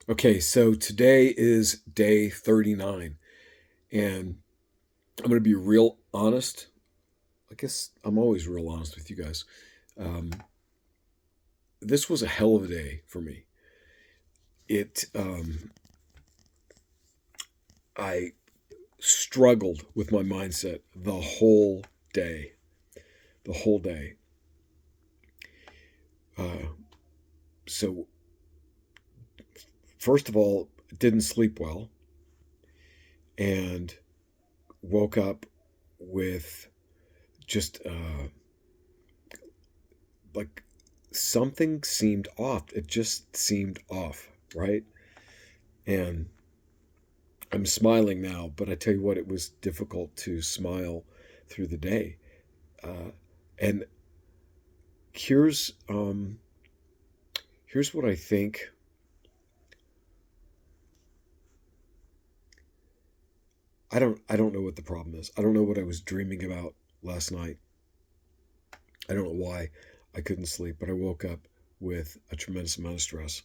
Okay, so today is day 39, and I'm going to be real honest. I guess I'm always real honest with you guys. Um, this was a hell of a day for me. I struggled with my mindset the whole day. The whole day. Uh, so, first of all, didn't sleep well and woke up with just like something seemed off. It just seemed off, right? And I'm smiling now, but I tell you what, it was difficult to smile through the day. Uh, and here's here's what I think. I don't know what the problem is. I don't know what I was dreaming about last night. I don't know why I couldn't sleep, but I woke up with a tremendous amount of stress.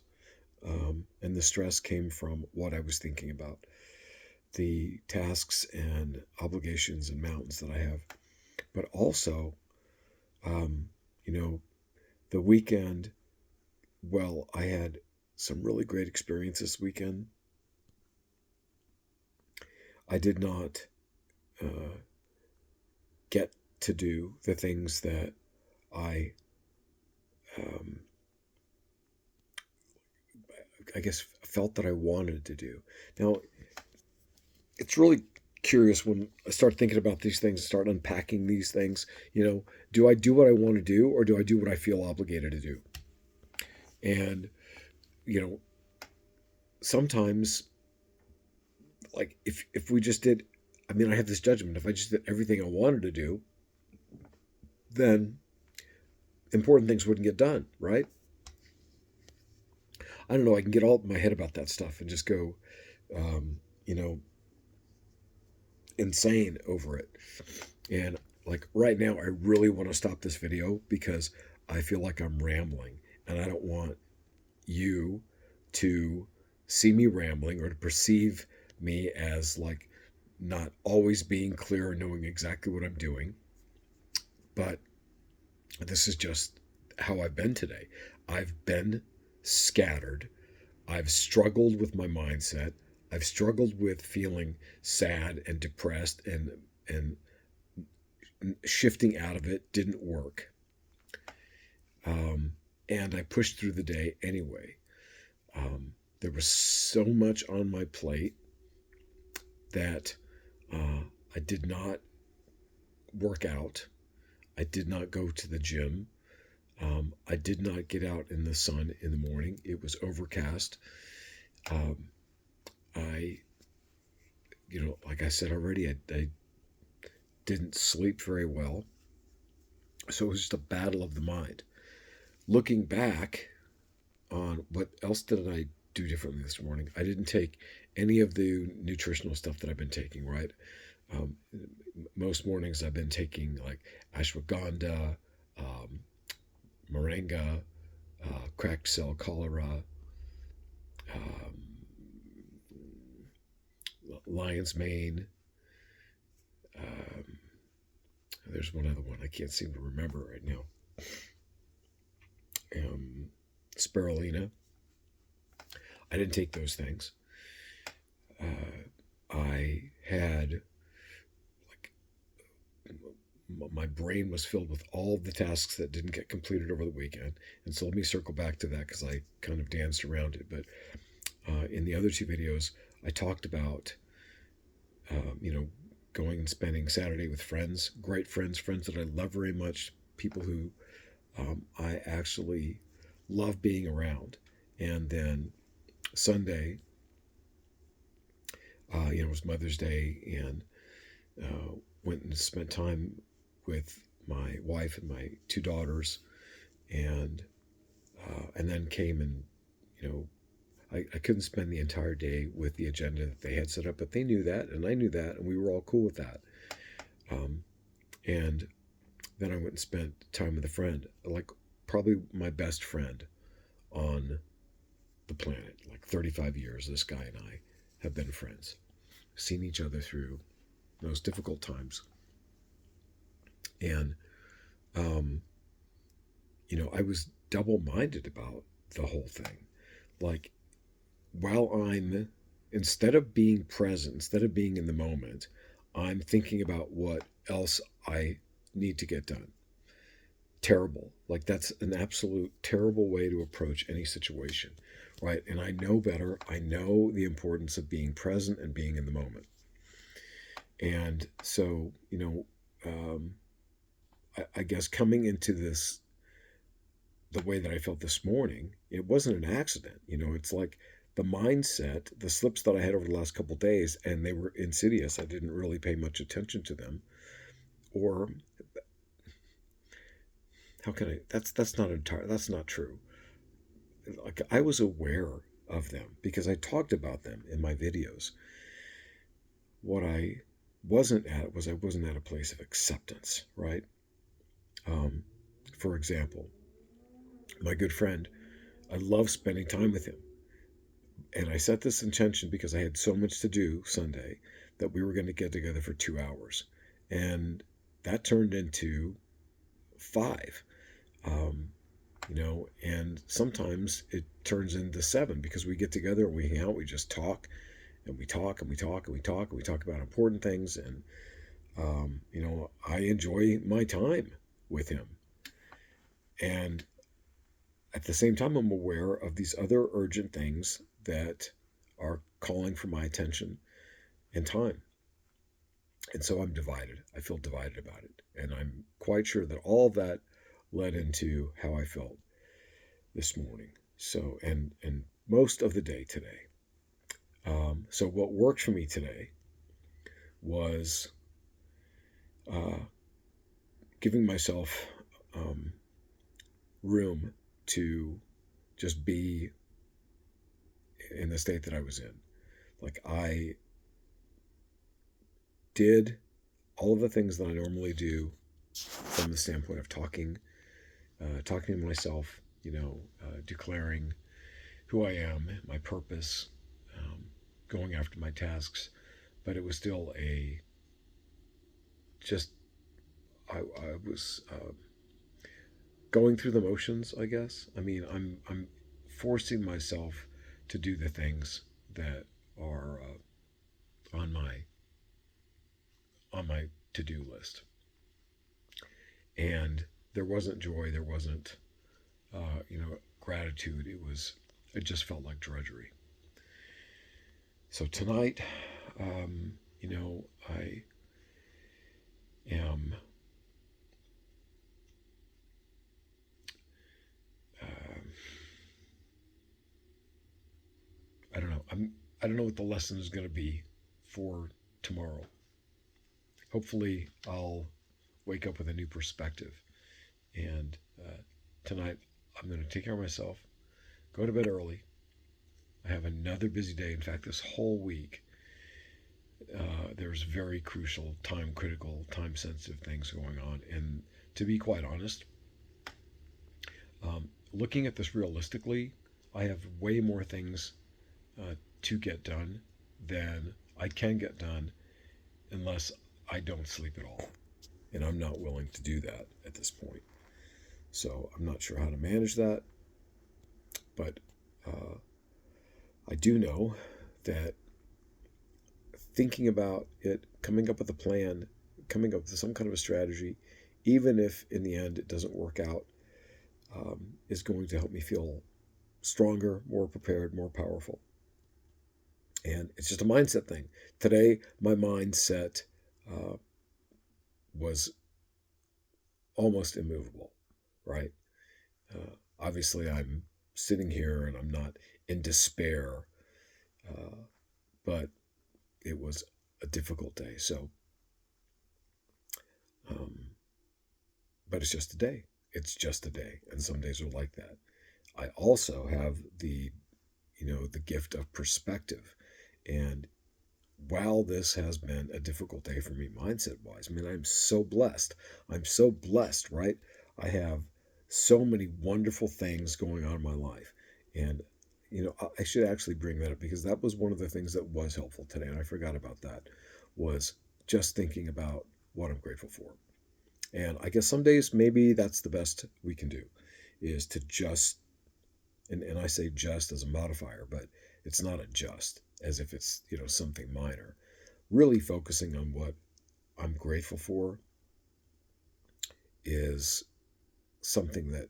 And the stress came from what I was thinking about, the tasks and obligations and mountains that I have. But also, um, you know, the weekend, well, I had some really great experiences this weekend. I did not uh, get to do the things that I, um, I guess, felt that I wanted to do. Now, it's really curious when I start thinking about these things, start unpacking these things. Do I do what I want to do, or do I do what I feel obligated to do? And you know, sometimes, like if we just did, I mean, I have this judgment. If I just did everything I wanted to do, then important things wouldn't get done, right? I don't know. I can get all in my head about that stuff and just go, um, you know, insane over it. And like right now, I really want to stop this video because I feel like I'm rambling, and I don't want you to see me rambling or to perceive me as like not always being clear or knowing exactly what I'm doing. But this is just how I've been today. I've been scattered. I've struggled with my mindset. I've struggled with feeling sad and depressed, and shifting out of it didn't work. And I pushed through the day anyway. There was so much on my plate that I did not work out. I did not go to the gym. I did not get out in the sun in the morning. It was overcast. Um, I, like I said already, I didn't sleep very well. So it was just a battle of the mind. Looking back on what else did I do differently this morning, I didn't take any of the nutritional stuff that I've been taking, right? Um, Most mornings I've been taking like ashwagandha, um, moringa, cracked cell cholera, um, lion's mane. Um, there's one other one I can't seem to remember right now. Um, Spirulina. I didn't take those things. I had like my brain was filled with all of the tasks that didn't get completed over the weekend. And so let me circle back to that because I kind of danced around it. But in the other two videos, I talked about, you know, going and spending Saturday with friends, great friends, friends that I love very much, people who I actually love being around. And then Sunday, it was Mother's Day, and went and spent time with my wife and my two daughters, and then came and you know I couldn't spend the entire day with the agenda that they had set up, but they knew that, and I knew that, and we were all cool with that. Um, and then I went and spent time with a friend, like probably my best friend, on the planet. Like 35 years, this guy and I have been friends, seen each other through those difficult times. And, um, I was double minded about the whole thing. Like, while instead of being present, instead of being in the moment, I'm thinking about what else I need to get done. Terrible. Like, that's an absolute terrible way to approach any situation, right? And I know better. I know the importance of being present and being in the moment. And so, I guess coming into this the way that I felt this morning, it wasn't an accident. It's like the mindset, the slips that I had over the last couple of days, and they were insidious. I didn't really pay much attention to them. Or how can I? That's not true. Like, I was aware of them because I talked about them in my videos. What I wasn't at was I wasn't at a place of acceptance, right? Um, for example, my good friend, I love spending time with him. And I set this intention because I had so much to do Sunday that we were going to get together for 2 hours. And that turned into five. Um, and sometimes it turns into seven because we get together and we hang out, we just talk and we talk and we talk and we talk and we talk about important things. And, I enjoy my time with him. And at the same time, I'm aware of these other urgent things that are calling for my attention and time. And so I'm divided. I feel divided about it. And I'm quite sure that all of that led into how I felt this morning. So, and most of the day today. So what worked for me today was uh, giving myself room to just be in the state that I was in. Like, I did all of the things that I normally do from the standpoint of talking to myself, declaring who I am, my purpose, going after my tasks. But it was still just, I was going through the motions, I guess. I mean, I'm forcing myself to do the things that are on my to do list. And there wasn't joy, there wasn't gratitude. It just felt like drudgery. So tonight, I am. Uh, I don't know. I don't know what the lesson is going to be for tomorrow. Hopefully, I'll wake up with a new perspective. And tonight, I'm going to take care of myself, go to bed early. I have another busy day. In fact, this whole week, there's very crucial, time critical, time sensitive things going on. And to be quite honest, looking at this realistically, I have way more things to get done than I can get done unless I don't sleep at all. And I'm not willing to do that at this point. So I'm not sure how to manage that. But I do know that thinking about it, coming up with a plan, coming up with some kind of a strategy, even if in the end it doesn't work out, is going to help me feel stronger, more prepared, more powerful. And it's just a mindset thing. Today, my mindset uh, was almost immovable, right? Obviously, I'm sitting here and I'm not in despair, uh, but it was a difficult day. So, um, but it's just a day. It's just a day, and some days are like that. I also have the gift of perspective, and while this has been a difficult day for me mindset wise, I mean, I'm so blessed. I'm so blessed, right? I have so many wonderful things going on in my life. And, I should actually bring that up because that was one of the things that was helpful today, and I forgot about that, was just thinking about what I'm grateful for. And I guess some days maybe that's the best we can do is to just, and I say just as a modifier, but it's not a just as if it's, something minor. Really focusing on what I'm grateful for is something that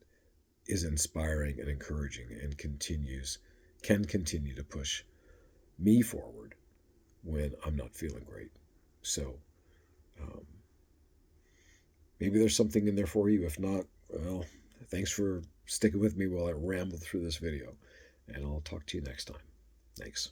is inspiring and encouraging and can continue to push me forward when I'm not feeling great. So um, maybe there's something in there for you. If not, well, thanks for sticking with me while I ramble through this video, and I'll talk to you next time. Thanks.